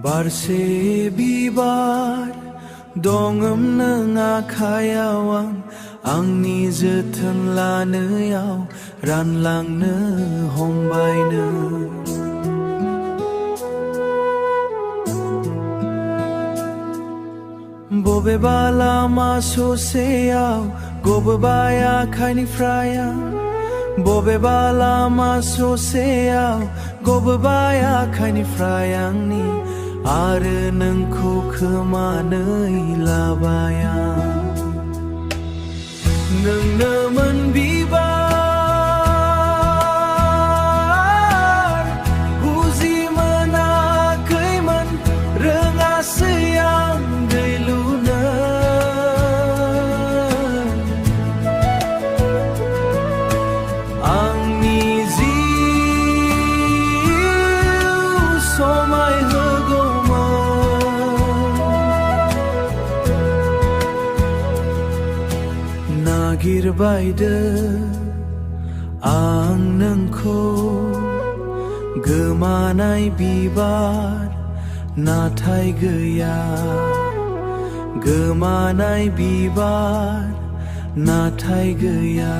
बारसे बिबार दङम नों आखायाव आंनि जोथोन लानायाव रानलांनो हमबायनो। बबेबा लामा ससेयाव गबोबाय आखाइनिफ्राय बबेबा लामा ससेयाव गबोबाय आखाइनिफ्राय आंनि आरो नोंखौ खोमानै लाबाय आं। नोंनोमोन बिबार बुजि मोनाखैमोन रोङासै आं दै लुनो। आंनि जिउ समाय नागिरबायदो आं नोंखौ गोमानाय बिबार नाथाय गैया गोमानाय बिबार नाथाय गैया।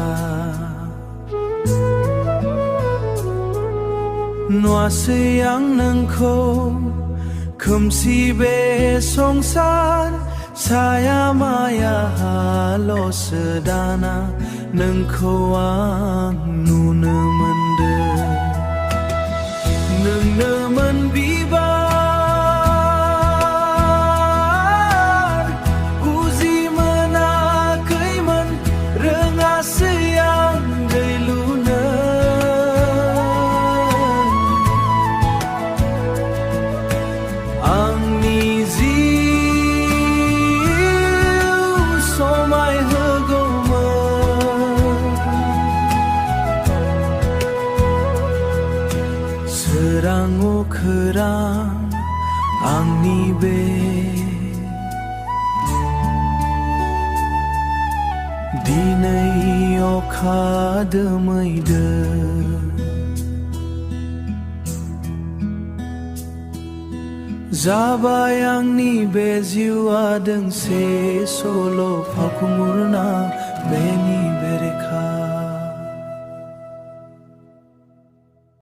नुवासै आं नोंखौ खोमसि बे संसार साया माया हाल'सो दाना नोंखौ आं नुनो मोनदों। नोंनोमोन बिबार बुजि मोनाखैमोन रोङासै आं दै लुनो। आंनि सोरां अखोरां आंनि बे दिनै अखा दोमैदो। जाबाय आंनि बे जिउआ दोंसे सल' फावखुंगुरना बेनि बेरेखा।